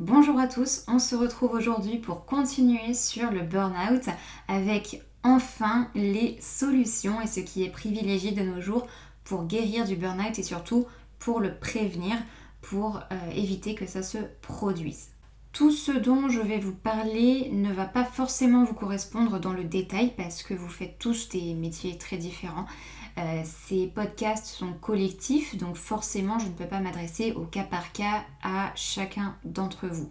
Bonjour à tous, on se retrouve aujourd'hui pour continuer sur le burn-out avec enfin les solutions et ce qui est privilégié de nos jours pour guérir du burn-out et surtout pour le prévenir, pour éviter que ça se produise. Tout ce dont je vais vous parler ne va pas forcément vous correspondre dans le détail parce que vous faites tous des métiers très différents. Ces podcasts sont collectifs, donc forcément je ne peux pas m'adresser au cas par cas à chacun d'entre vous.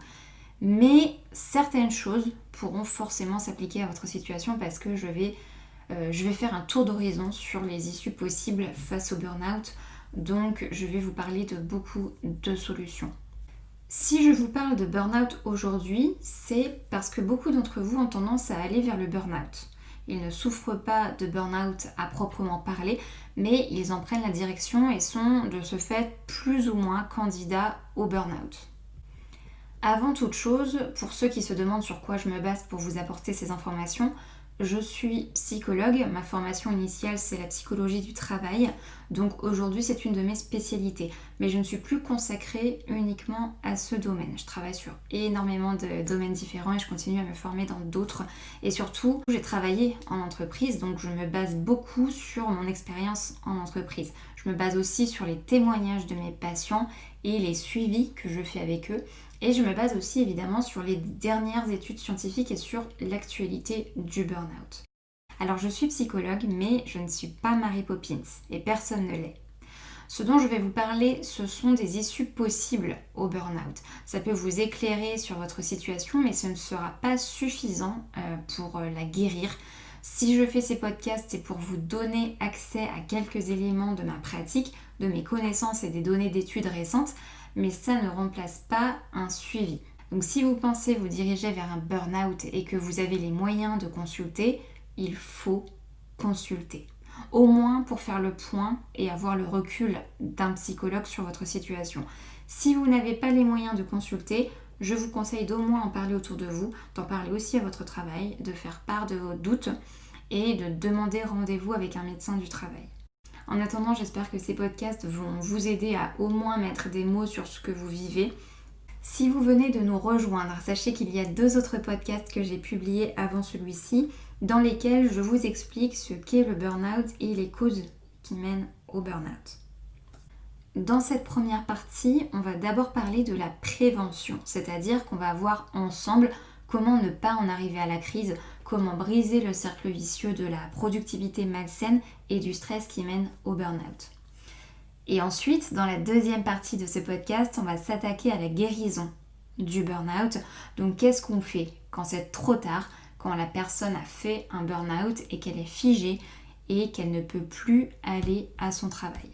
Mais certaines choses pourront forcément s'appliquer à votre situation parce que je vais faire un tour d'horizon sur les issues possibles face au burn-out. Donc je vais vous parler de beaucoup de solutions. Si je vous parle de burn-out aujourd'hui, c'est parce que beaucoup d'entre vous ont tendance à aller vers le burn-out. Ils ne souffrent pas de burn-out à proprement parler, mais ils en prennent la direction et sont de ce fait plus ou moins candidats au burn-out. Avant toute chose, pour ceux qui se demandent sur quoi je me base pour vous apporter ces informations, je suis psychologue, ma formation initiale c'est la psychologie du travail, donc aujourd'hui c'est une de mes spécialités, mais je ne suis plus consacrée uniquement à ce domaine. Je travaille sur énormément de domaines différents et je continue à me former dans d'autres et surtout j'ai travaillé en entreprise, donc je me base beaucoup sur mon expérience en entreprise. Je me base aussi sur les témoignages de mes patients et les suivis que je fais avec eux. Et je me base aussi évidemment sur les dernières études scientifiques et sur l'actualité du burn-out. Alors je suis psychologue, mais je ne suis pas Mary Poppins et personne ne l'est. Ce dont je vais vous parler, ce sont des issues possibles au burn-out. Ça peut vous éclairer sur votre situation, mais ce ne sera pas suffisant pour la guérir. Si je fais ces podcasts, c'est pour vous donner accès à quelques éléments de ma pratique, de mes connaissances et des données d'études récentes, mais ça ne remplace pas un suivi. Donc si vous pensez vous diriger vers un burn-out et que vous avez les moyens de consulter, il faut consulter. Au moins pour faire le point et avoir le recul d'un psychologue sur votre situation. Si vous n'avez pas les moyens de consulter, je vous conseille d'au moins en parler autour de vous, d'en parler aussi à votre travail, de faire part de vos doutes et de demander rendez-vous avec un médecin du travail. En attendant, j'espère que ces podcasts vont vous aider à au moins mettre des mots sur ce que vous vivez. Si vous venez de nous rejoindre, sachez qu'il y a 2 autres podcasts que j'ai publiés avant celui-ci, dans lesquels je vous explique ce qu'est le burn-out et les causes qui mènent au burn-out. Dans cette première partie, on va d'abord parler de la prévention, c'est-à-dire qu'on va voir ensemble comment ne pas en arriver à la crise, comment briser le cercle vicieux de la productivité malsaine et du stress qui mène au burn-out. Et ensuite, dans la deuxième partie de ce podcast, on va s'attaquer à la guérison du burn-out. Donc qu'est-ce qu'on fait quand c'est trop tard, quand la personne a fait un burn-out et qu'elle est figée et qu'elle ne peut plus aller à son travail.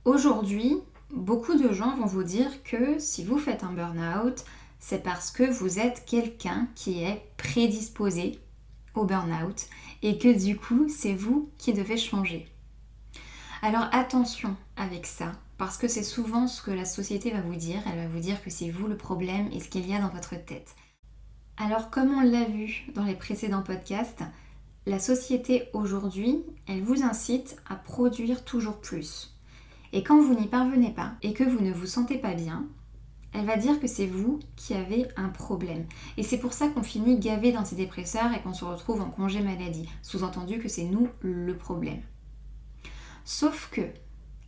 Aujourd'hui, beaucoup de gens vont vous dire que si vous faites un burn-out, c'est parce que vous êtes quelqu'un qui est prédisposé au burn-out et que du coup, c'est vous qui devez changer. Alors attention avec ça, parce que c'est souvent ce que la société va vous dire. Elle va vous dire que c'est vous le problème et ce qu'il y a dans votre tête. Alors comme on l'a vu dans les précédents podcasts, la société aujourd'hui, elle vous incite à produire toujours plus. Et quand vous n'y parvenez pas et que vous ne vous sentez pas bien, elle va dire que c'est vous qui avez un problème. Et c'est pour ça qu'on finit gavé d'antidépresseurs et qu'on se retrouve en congé maladie. Sous-entendu que c'est nous le problème. Sauf que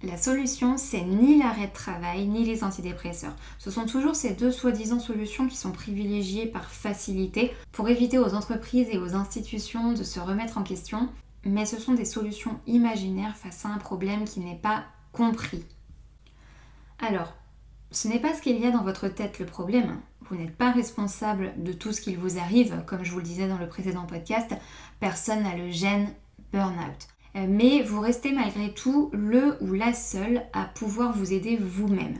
la solution, c'est ni l'arrêt de travail, ni les antidépresseurs. Ce sont toujours ces 2 soi-disant solutions qui sont privilégiées par facilité pour éviter aux entreprises et aux institutions de se remettre en question. Mais ce sont des solutions imaginaires face à un problème qui n'est pas compris. Alors, ce n'est pas ce qu'il y a dans votre tête le problème. Vous n'êtes pas responsable de tout ce qu'il vous arrive. Comme je vous le disais dans le précédent podcast, personne n'a le gène burn-out. Mais vous restez malgré tout le ou la seule à pouvoir vous aider vous-même.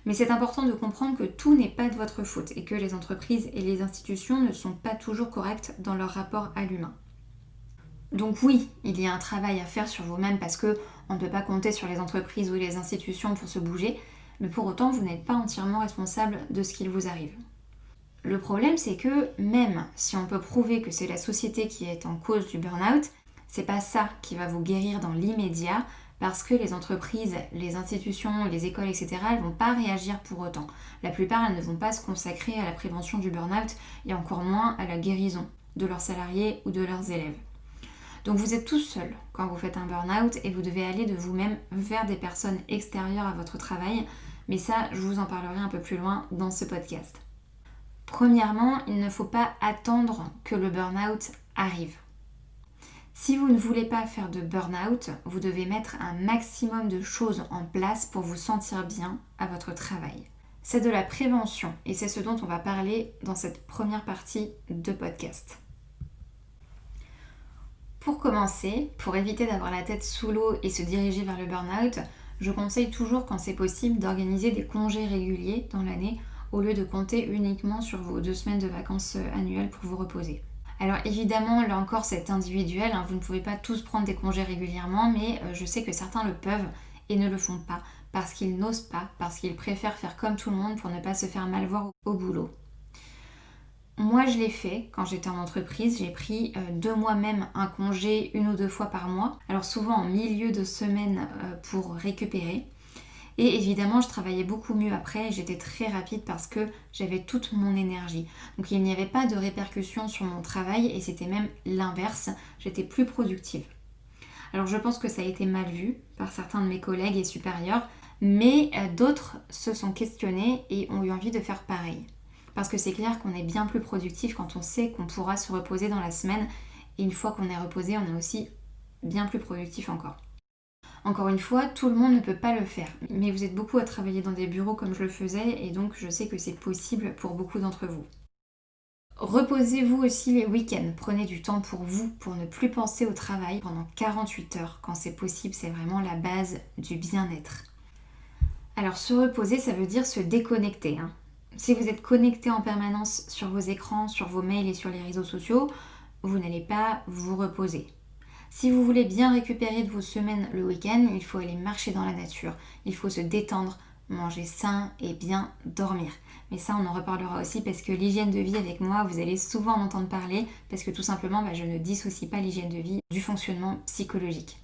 Mais c'est important de comprendre que tout n'est pas de votre faute et que les entreprises et les institutions ne sont pas toujours correctes dans leur rapport à l'humain. Donc oui, il y a un travail à faire sur vous-même parce qu'on ne peut pas compter sur les entreprises ou les institutions pour se bouger, mais pour autant, vous n'êtes pas entièrement responsable de ce qu'il vous arrive. Le problème, c'est que même si on peut prouver que c'est la société qui est en cause du burn-out, c'est pas ça qui va vous guérir dans l'immédiat parce que les entreprises, les institutions, les écoles, etc., elles ne vont pas réagir pour autant. La plupart, elles ne vont pas se consacrer à la prévention du burn-out et encore moins à la guérison de leurs salariés ou de leurs élèves. Donc vous êtes tout seul quand vous faites un burn-out et vous devez aller de vous-même vers des personnes extérieures à votre travail, mais ça, je vous en parlerai un peu plus loin dans ce podcast. Premièrement, il ne faut pas attendre que le burn-out arrive. Si vous ne voulez pas faire de burn-out, vous devez mettre un maximum de choses en place pour vous sentir bien à votre travail. C'est de la prévention et c'est ce dont on va parler dans cette première partie de podcast. Pour commencer, pour éviter d'avoir la tête sous l'eau et se diriger vers le burn-out, je conseille toujours quand c'est possible d'organiser des congés réguliers dans l'année au lieu de compter uniquement sur vos 2 semaines de vacances annuelles pour vous reposer. Alors évidemment, là encore, c'est individuel, vous ne pouvez pas tous prendre des congés régulièrement, mais je sais que certains le peuvent et ne le font pas parce qu'ils n'osent pas, parce qu'ils préfèrent faire comme tout le monde pour ne pas se faire mal voir au boulot. Moi, je l'ai fait quand j'étais en entreprise, j'ai pris de moi-même un congé 1 ou 2 fois par mois, alors souvent en milieu de semaine pour récupérer. Et évidemment, je travaillais beaucoup mieux après, j'étais très rapide parce que j'avais toute mon énergie. Donc il n'y avait pas de répercussions sur mon travail et c'était même l'inverse, j'étais plus productive. Alors je pense que ça a été mal vu par certains de mes collègues et supérieurs, mais d'autres se sont questionnés et ont eu envie de faire pareil. Parce que c'est clair qu'on est bien plus productif quand on sait qu'on pourra se reposer dans la semaine et une fois qu'on est reposé, on est aussi bien plus productif encore. Encore une fois, tout le monde ne peut pas le faire, mais vous êtes beaucoup à travailler dans des bureaux comme je le faisais et donc je sais que c'est possible pour beaucoup d'entre vous. Reposez-vous aussi les week-ends, prenez du temps pour vous, pour ne plus penser au travail pendant 48 heures. Quand c'est possible, c'est vraiment la base du bien-être. Alors se reposer, ça veut dire se déconnecter. Si vous êtes connecté en permanence sur vos écrans, sur vos mails et sur les réseaux sociaux, vous n'allez pas vous reposer. Si vous voulez bien récupérer de vos semaines le week-end, il faut aller marcher dans la nature, il faut se détendre, manger sain et bien dormir. Mais ça, on en reparlera aussi parce que l'hygiène de vie avec moi, vous allez souvent en entendre parler parce que tout simplement, je ne dissocie pas l'hygiène de vie du fonctionnement psychologique.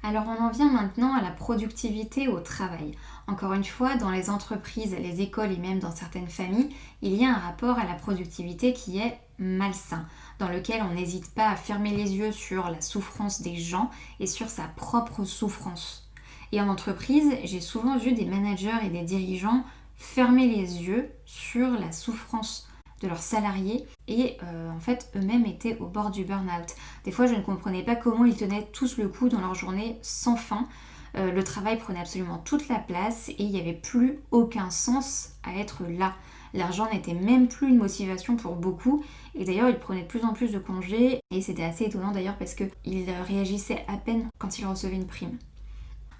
Alors on en vient maintenant à la productivité au travail. Encore une fois, dans les entreprises, les écoles et même dans certaines familles, il y a un rapport à la productivité qui est malsain, dans lequel on n'hésite pas à fermer les yeux sur la souffrance des gens et sur sa propre souffrance. Et en entreprise, j'ai souvent vu des managers et des dirigeants fermer les yeux sur la souffrance de leurs salariés et en fait eux-mêmes étaient au bord du burn-out. Des fois je ne comprenais pas comment ils tenaient tous le coup dans leur journée sans fin. Le travail prenait absolument toute la place et il n'y avait plus aucun sens à être là. L'argent n'était même plus une motivation pour beaucoup et d'ailleurs ils prenaient de plus en plus de congés et c'était assez étonnant d'ailleurs parce qu'ils réagissaient à peine quand ils recevaient une prime.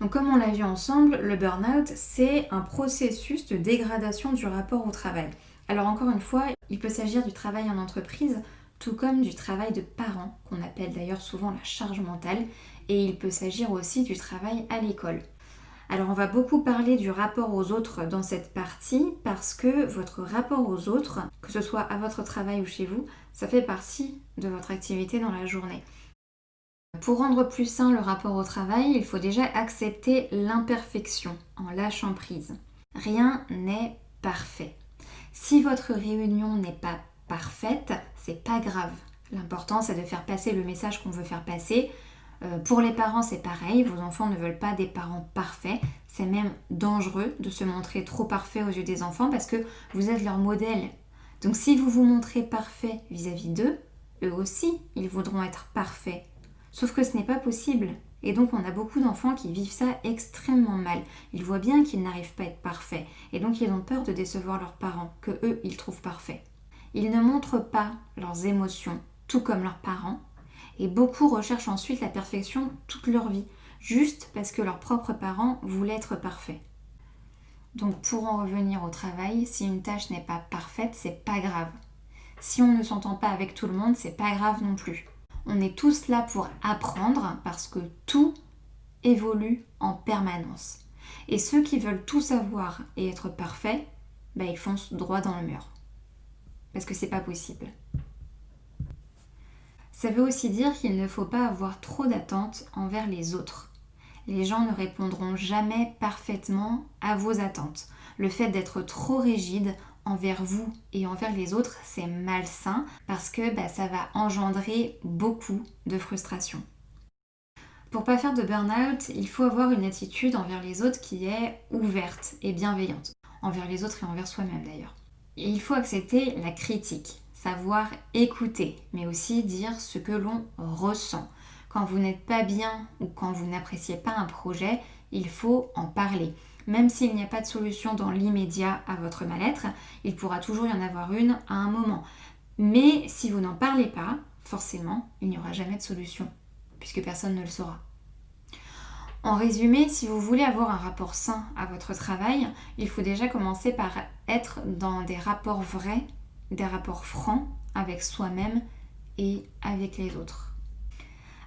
Donc comme on l'a vu ensemble, le burn-out c'est un processus de dégradation du rapport au travail. Alors encore une fois, il peut s'agir du travail en entreprise, tout comme du travail de parents, qu'on appelle d'ailleurs souvent la charge mentale, et il peut s'agir aussi du travail à l'école. Alors on va beaucoup parler du rapport aux autres dans cette partie, parce que votre rapport aux autres, que ce soit à votre travail ou chez vous, ça fait partie de votre activité dans la journée. Pour rendre plus sain le rapport au travail, il faut déjà accepter l'imperfection en lâchant prise. Rien n'est parfait. Si votre réunion n'est pas parfaite, c'est pas grave. L'important, c'est de faire passer le message qu'on veut faire passer. Pour les parents, c'est pareil. Vos enfants ne veulent pas des parents parfaits. C'est même dangereux de se montrer trop parfait aux yeux des enfants parce que vous êtes leur modèle. Donc si vous vous montrez parfait vis-à-vis d'eux, eux aussi, ils voudront être parfaits. Sauf que ce n'est pas possible. Et donc on a beaucoup d'enfants qui vivent ça extrêmement mal. Ils voient bien qu'ils n'arrivent pas à être parfaits. Et donc ils ont peur de décevoir leurs parents, que eux, ils trouvent parfaits. Ils ne montrent pas leurs émotions, tout comme leurs parents. Et beaucoup recherchent ensuite la perfection toute leur vie, juste parce que leurs propres parents voulaient être parfaits. Donc pour en revenir au travail, si une tâche n'est pas parfaite, c'est pas grave. Si on ne s'entend pas avec tout le monde, c'est pas grave non plus. On est tous là pour apprendre parce que tout évolue en permanence. Et ceux qui veulent tout savoir et être parfaits, ils foncent droit dans le mur. Parce que c'est pas possible. Ça veut aussi dire qu'il ne faut pas avoir trop d'attentes envers les autres. les gens ne répondront jamais parfaitement à vos attentes. Le fait d'être trop rigide envers vous et envers les autres, c'est malsain parce que ça va engendrer beaucoup de frustration. Pour pas faire de burn-out, il faut avoir une attitude envers les autres qui est ouverte et bienveillante. Envers les autres et envers soi-même d'ailleurs. Et il faut accepter la critique, savoir écouter, mais aussi dire ce que l'on ressent. Quand vous n'êtes pas bien ou quand vous n'appréciez pas un projet, il faut en parler. Même s'il n'y a pas de solution dans l'immédiat à votre mal-être, il pourra toujours y en avoir une à un moment. Mais si vous n'en parlez pas, forcément, il n'y aura jamais de solution, puisque personne ne le saura. En résumé, si vous voulez avoir un rapport sain à votre travail, il faut déjà commencer par être dans des rapports vrais, des rapports francs avec soi-même et avec les autres.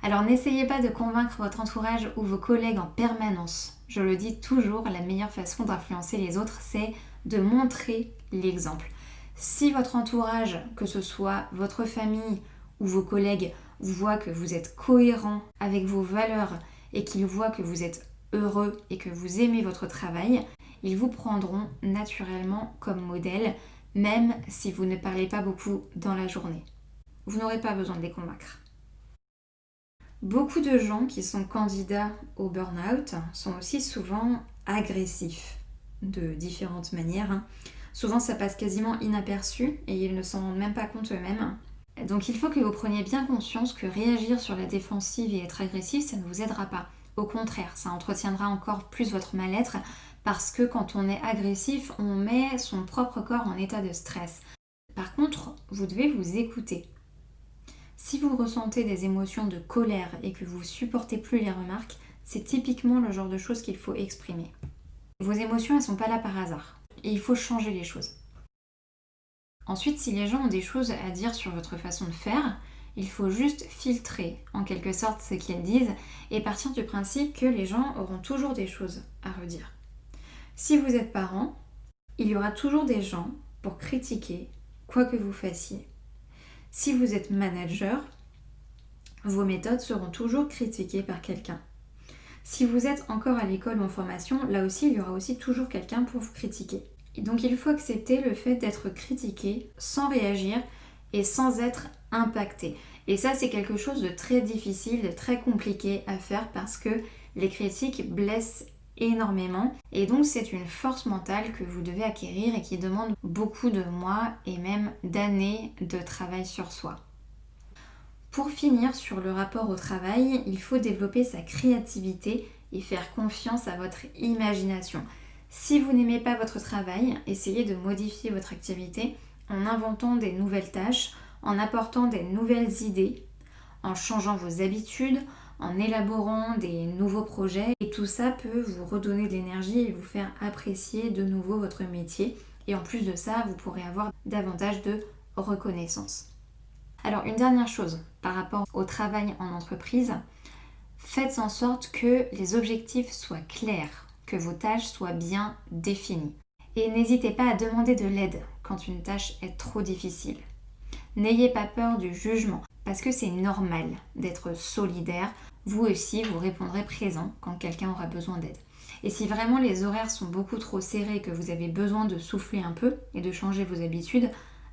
Alors n'essayez pas de convaincre votre entourage ou vos collègues en permanence. Je le dis toujours, la meilleure façon d'influencer les autres, c'est de montrer l'exemple. Si votre entourage, que ce soit votre famille ou vos collègues, voient que vous êtes cohérent avec vos valeurs et qu'ils voient que vous êtes heureux et que vous aimez votre travail, ils vous prendront naturellement comme modèle, même si vous ne parlez pas beaucoup dans la journée. Vous n'aurez pas besoin de les convaincre. Beaucoup de gens qui sont candidats au burn-out sont aussi souvent agressifs, de différentes manières. Souvent ça passe quasiment inaperçu et ils ne s'en rendent même pas compte eux-mêmes. Donc il faut que vous preniez bien conscience que réagir sur la défensive et être agressif, ça ne vous aidera pas. Au contraire, ça entretiendra encore plus votre mal-être parce que quand on est agressif, on met son propre corps en état de stress. Par contre, vous devez vous écouter. Si vous ressentez des émotions de colère et que vous supportez plus les remarques, c'est typiquement le genre de choses qu'il faut exprimer. Vos émotions, elles ne sont pas là par hasard. Et il faut changer les choses. Ensuite, si les gens ont des choses à dire sur votre façon de faire, il faut juste filtrer en quelque sorte ce qu'ils disent et partir du principe que les gens auront toujours des choses à redire. Si vous êtes parent, il y aura toujours des gens pour critiquer quoi que vous fassiez. Si vous êtes manager, vos méthodes seront toujours critiquées par quelqu'un. Si vous êtes encore à l'école ou en formation, là aussi, il y aura aussi toujours quelqu'un pour vous critiquer. Et donc il faut accepter le fait d'être critiqué sans réagir et sans être impacté. Et ça, c'est quelque chose de très difficile, de très compliqué à faire parce que les critiques blessent énormément. Et donc c'est une force mentale que vous devez acquérir et qui demande beaucoup de mois et même d'années de travail sur soi. Pour finir sur le rapport au travail, il faut développer sa créativité et faire confiance à votre imagination. Si vous n'aimez pas votre travail, essayez de modifier votre activité en inventant des nouvelles tâches, en apportant des nouvelles idées, en changeant vos habitudes, en élaborant des nouveaux projets. Et tout ça peut vous redonner de l'énergie et vous faire apprécier de nouveau votre métier. Et en plus de ça, vous pourrez avoir davantage de reconnaissance. Alors une dernière chose par rapport au travail en entreprise, faites en sorte que les objectifs soient clairs, que vos tâches soient bien définies. Et n'hésitez pas à demander de l'aide quand une tâche est trop difficile. N'ayez pas peur du jugement, parce que c'est normal d'être solidaire. Vous aussi, vous répondrez présent quand quelqu'un aura besoin d'aide. Et si vraiment les horaires sont beaucoup trop serrés, que vous avez besoin de souffler un peu et de changer vos habitudes,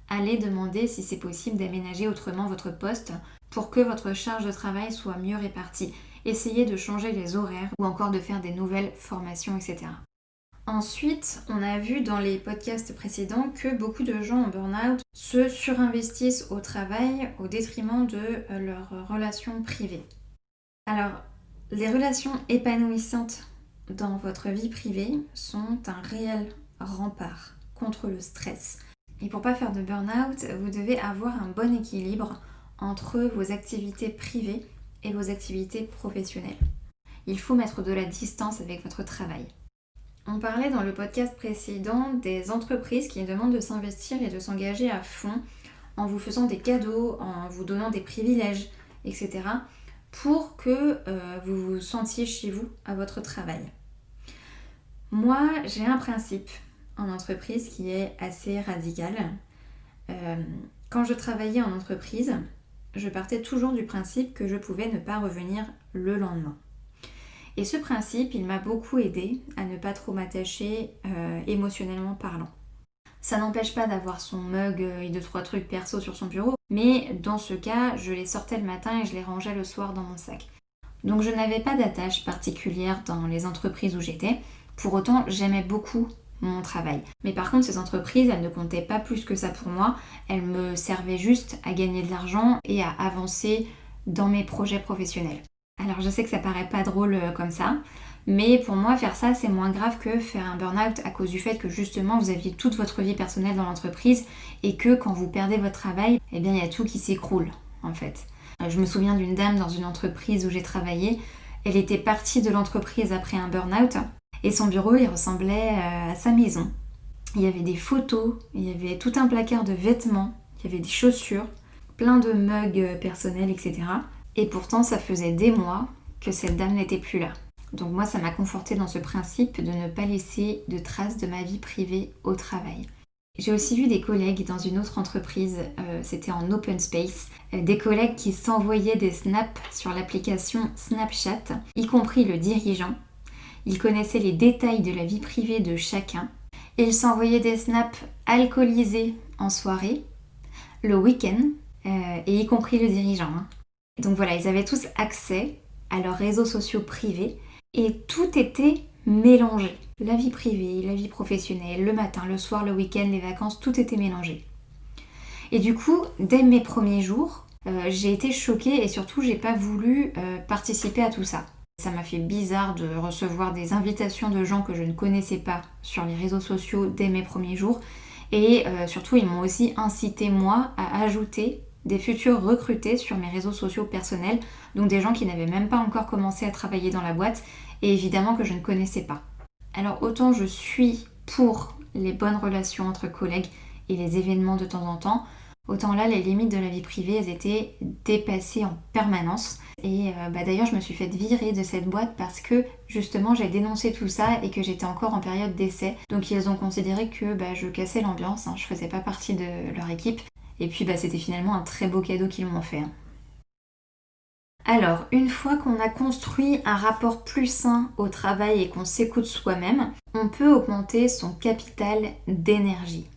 allez demander si c'est possible d'aménager autrement votre poste pour que votre charge de travail soit mieux répartie. Essayez de changer les horaires ou encore de faire des nouvelles formations, etc. Ensuite, on a vu dans les podcasts précédents que beaucoup de gens en burn-out se surinvestissent au travail au détriment de leurs relations privées. Alors, les relations épanouissantes dans votre vie privée sont un réel rempart contre le stress. Et pour ne pas faire de burn-out, vous devez avoir un bon équilibre entre vos activités privées et vos activités professionnelles. Il faut mettre de la distance avec votre travail. On parlait dans le podcast précédent des entreprises qui demandent de s'investir et de s'engager à fond en vous faisant des cadeaux, en vous donnant des privilèges, etc. pour que vous vous sentiez chez vous à votre travail. Moi, j'ai un principe en entreprise qui est assez radical. Quand je travaillais en entreprise, je partais toujours du principe que je pouvais ne pas revenir le lendemain. Et ce principe, il m'a beaucoup aidé à ne pas trop m'attacher émotionnellement parlant. Ça n'empêche pas d'avoir son mug et 2-3 trucs perso sur son bureau, mais dans ce cas, je les sortais le matin et je les rangeais le soir dans mon sac. Donc je n'avais pas d'attache particulière dans les entreprises où j'étais, pour autant j'aimais beaucoup mon travail. Mais par contre ces entreprises, elles ne comptaient pas plus que ça pour moi, elles me servaient juste à gagner de l'argent et à avancer dans mes projets professionnels. Alors je sais que ça paraît pas drôle comme ça, mais pour moi faire ça c'est moins grave que faire un burn-out à cause du fait que justement vous aviez toute votre vie personnelle dans l'entreprise et que quand vous perdez votre travail, eh bien il y a tout qui s'écroule en fait. Je me souviens d'une dame dans une entreprise où j'ai travaillé, elle était partie de l'entreprise après un burn-out et son bureau il ressemblait à sa maison. Il y avait des photos, il y avait tout un placard de vêtements, il y avait des chaussures, plein de mugs personnels, etc. Et pourtant ça faisait des mois que cette dame n'était plus là. Donc moi ça m'a confortée dans ce principe de ne pas laisser de traces de ma vie privée au travail. J'ai aussi vu des collègues dans une autre entreprise, c'était en open space, des collègues qui s'envoyaient des snaps sur l'application Snapchat, y compris le dirigeant. Ils connaissaient les détails de la vie privée de chacun. Et ils s'envoyaient des snaps alcoolisés en soirée, le week-end, et y compris le dirigeant. Donc voilà, ils avaient tous accès à leurs réseaux sociaux privés et tout était mélangé. La vie privée, la vie professionnelle, le matin, le soir, le week-end, les vacances, tout était mélangé. Et du coup, dès mes premiers jours, j'ai été choquée et surtout, j'ai pas voulu participer à tout ça. Ça m'a fait bizarre de recevoir des invitations de gens que je ne connaissais pas sur les réseaux sociaux dès mes premiers jours. Et surtout, ils m'ont aussi incité, moi, à ajouter des futurs recrutés sur mes réseaux sociaux personnels, donc des gens qui n'avaient même pas encore commencé à travailler dans la boîte et évidemment que je ne connaissais pas. Alors autant je suis pour les bonnes relations entre collègues et les événements de temps en temps, autant là les limites de la vie privée elles étaient dépassées en permanence. Et d'ailleurs je me suis fait virer de cette boîte parce que justement j'ai dénoncé tout ça et que j'étais encore en période d'essai. Donc ils ont considéré que je cassais l'ambiance, je faisais pas partie de leur équipe. Et puis c'était finalement un très beau cadeau qu'ils m'ont fait. Alors, une fois qu'on a construit un rapport plus sain au travail et qu'on s'écoute soi-même, on peut augmenter son capital d'énergie.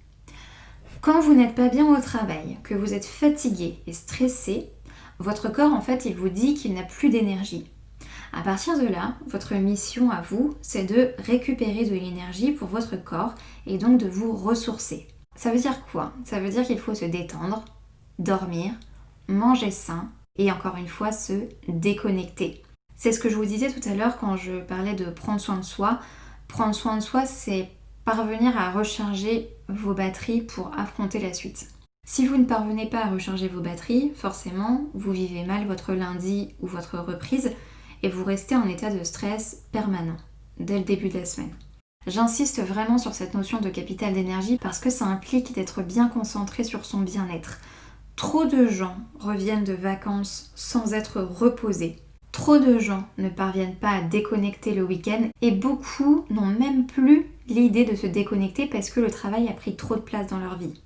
Quand vous n'êtes pas bien au travail, que vous êtes fatigué et stressé, votre corps en fait il vous dit qu'il n'a plus d'énergie. À partir de là, votre mission à vous, c'est de récupérer de l'énergie pour votre corps et donc de vous ressourcer. Ça veut dire quoi ? Ça veut dire qu'il faut se détendre, dormir, manger sain et encore une fois se déconnecter. C'est ce que je vous disais tout à l'heure quand je parlais de prendre soin de soi. Prendre soin de soi, c'est parvenir à recharger vos batteries pour affronter la suite. Si vous ne parvenez pas à recharger vos batteries, forcément, vous vivez mal votre lundi ou votre reprise et vous restez en état de stress permanent dès le début de la semaine. J'insiste vraiment sur cette notion de capital d'énergie parce que ça implique d'être bien concentré sur son bien-être. Trop de gens reviennent de vacances sans être reposés. Trop de gens ne parviennent pas à déconnecter le week-end et beaucoup n'ont même plus l'idée de se déconnecter parce que le travail a pris trop de place dans leur vie.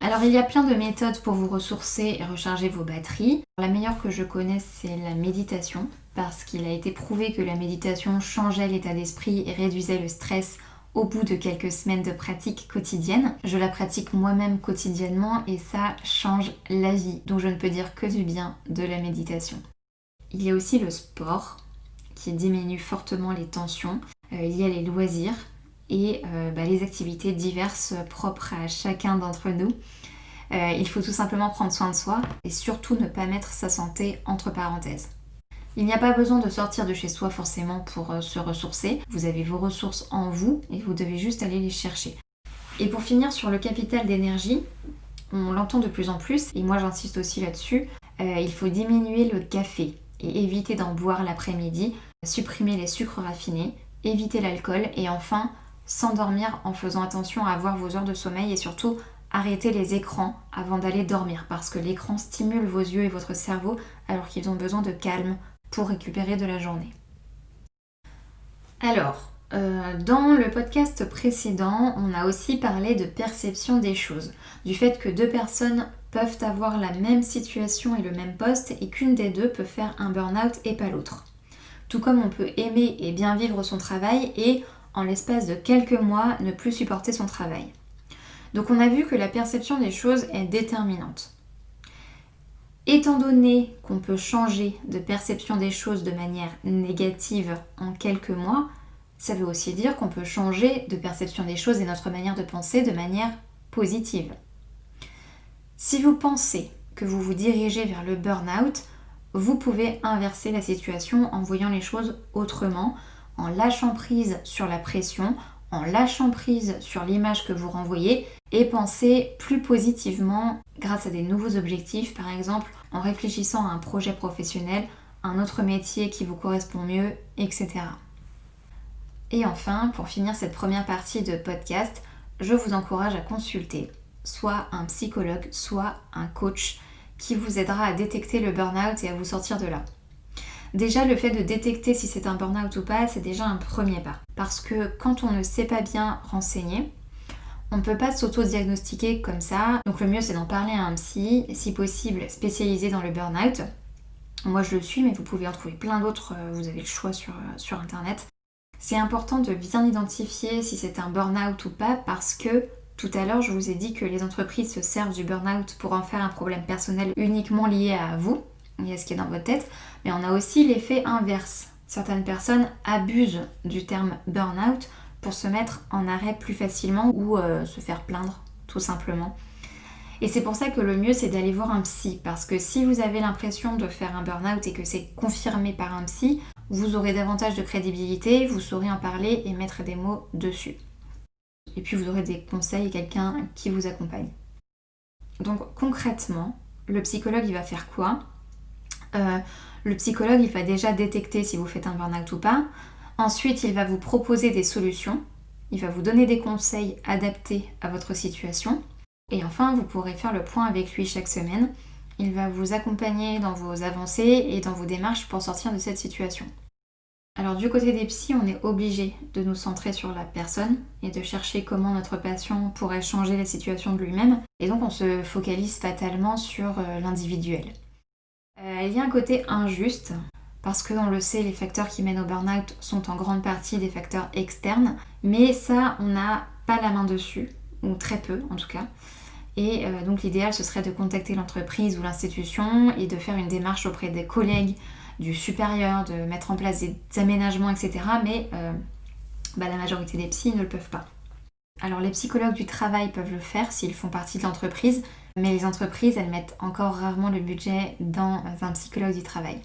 Alors il y a plein de méthodes pour vous ressourcer et recharger vos batteries. La meilleure que je connaisse c'est la méditation parce qu'il a été prouvé que la méditation changeait l'état d'esprit et réduisait le stress au bout de quelques semaines de pratique quotidienne. Je la pratique moi-même quotidiennement et ça change la vie. Donc je ne peux dire que du bien de la méditation. Il y a aussi le sport qui diminue fortement les tensions. Il y a les loisirs et les activités diverses propres à chacun d'entre nous. Il faut tout simplement prendre soin de soi et surtout ne pas mettre sa santé entre parenthèses. Il n'y a pas besoin de sortir de chez soi forcément pour se ressourcer. Vous avez vos ressources en vous et vous devez juste aller les chercher. Et pour finir sur le capital d'énergie, on l'entend de plus en plus et moi j'insiste aussi là-dessus, il faut diminuer le café et éviter d'en boire l'après-midi, supprimer les sucres raffinés, éviter l'alcool et enfin s'endormir en faisant attention à avoir vos heures de sommeil et surtout arrêter les écrans avant d'aller dormir parce que l'écran stimule vos yeux et votre cerveau alors qu'ils ont besoin de calme pour récupérer de la journée. Alors, dans le podcast précédent, on a aussi parlé de perception des choses, du fait que deux personnes peuvent avoir la même situation et le même poste et qu'une des deux peut faire un burn-out et pas l'autre. tout comme on peut aimer et bien vivre son travail et, en l'espace de quelques mois, ne plus supporter son travail. Donc on a vu que la perception des choses est déterminante. Étant donné qu'on peut changer de perception des choses de manière négative en quelques mois, ça veut aussi dire qu'on peut changer de perception des choses et notre manière de penser de manière positive. Si vous pensez que vous vous dirigez vers le burn-out, vous pouvez inverser la situation en voyant les choses autrement, en lâchant prise sur la pression, en lâchant prise sur l'image que vous renvoyez et penser plus positivement grâce à des nouveaux objectifs, par exemple en réfléchissant à un projet professionnel, un autre métier qui vous correspond mieux, etc. Et enfin, pour finir cette première partie de podcast, je vous encourage à consulter soit un psychologue, soit un coach qui vous aidera à détecter le burn-out et à vous sortir de là. Déjà, le fait de détecter si c'est un burn-out ou pas, c'est déjà un premier pas. Parce que quand on ne sait pas bien renseigner, on ne peut pas s'auto-diagnostiquer comme ça. Donc le mieux, c'est d'en parler à un psy, si possible spécialisé dans le burn-out. Moi, je le suis, mais vous pouvez en trouver plein d'autres. Vous avez le choix sur Internet. C'est important de bien identifier si c'est un burn-out ou pas parce que tout à l'heure, je vous ai dit que les entreprises se servent du burn-out pour en faire un problème personnel uniquement lié à vous et à ce qui est dans votre tête. Mais on a aussi l'effet inverse. Certaines personnes abusent du terme burn-out pour se mettre en arrêt plus facilement ou se faire plaindre, tout simplement. Et c'est pour ça que le mieux, c'est d'aller voir un psy. Parce que si vous avez l'impression de faire un burn-out et que c'est confirmé par un psy, vous aurez davantage de crédibilité, vous saurez en parler et mettre des mots dessus. Et puis vous aurez des conseils et quelqu'un qui vous accompagne. Donc concrètement, le psychologue, il va faire quoi ? Le psychologue, il va déjà détecter si vous faites un burn-out ou pas. Ensuite, il va vous proposer des solutions. Il va vous donner des conseils adaptés à votre situation. Et enfin, vous pourrez faire le point avec lui chaque semaine. Il va vous accompagner dans vos avancées et dans vos démarches pour sortir de cette situation. Alors du côté des psys, on est obligé de nous centrer sur la personne et de chercher comment notre patient pourrait changer la situation de lui-même. Et donc on se focalise fatalement sur l'individuel. Il y a un côté injuste, parce qu'on le sait, les facteurs qui mènent au burn-out sont en grande partie des facteurs externes, mais ça, on n'a pas la main dessus, ou très peu en tout cas. Et donc l'idéal, ce serait de contacter l'entreprise ou l'institution et de faire une démarche auprès des collègues, du supérieur, de mettre en place des aménagements, etc. Mais la majorité des psys ne le peuvent pas. Alors les psychologues du travail peuvent le faire s'ils font partie de l'entreprise, mais les entreprises, elles mettent encore rarement le budget dans un psychologue du travail.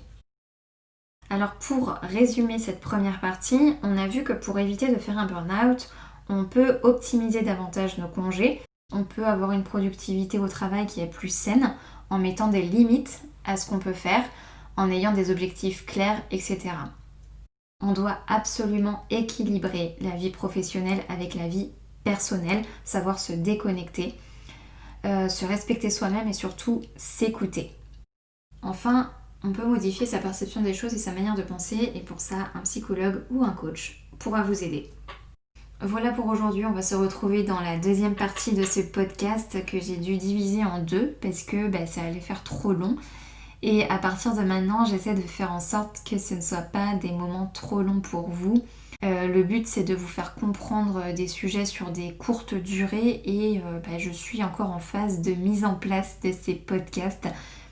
Alors pour résumer cette première partie, on a vu que pour éviter de faire un burn-out, on peut optimiser davantage nos congés, on peut avoir une productivité au travail qui est plus saine en mettant des limites à ce qu'on peut faire, en ayant des objectifs clairs, etc. On doit absolument équilibrer la vie professionnelle avec la vie personnelle, savoir se déconnecter, se respecter soi-même et surtout s'écouter. Enfin, on peut modifier sa perception des choses et sa manière de penser et pour ça, un psychologue ou un coach pourra vous aider. Voilà pour aujourd'hui, on va se retrouver dans la deuxième partie de ce podcast que j'ai dû diviser en deux parce que ça allait faire trop long. Et à partir de maintenant, j'essaie de faire en sorte que ce ne soit pas des moments trop longs pour vous. Le but, c'est de vous faire comprendre des sujets sur des courtes durées et je suis encore en phase de mise en place de ces podcasts.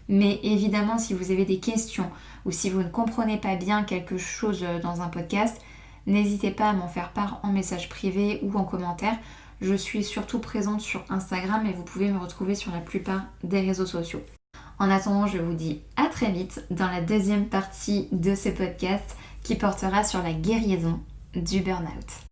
Mais évidemment, si vous avez des questions ou si vous ne comprenez pas bien quelque chose dans un podcast, n'hésitez pas à m'en faire part en message privé ou en commentaire. Je suis surtout présente sur Instagram et vous pouvez me retrouver sur la plupart des réseaux sociaux. En attendant, je vous dis à très vite dans la deuxième partie de ce podcast qui portera sur la guérison du burn-out.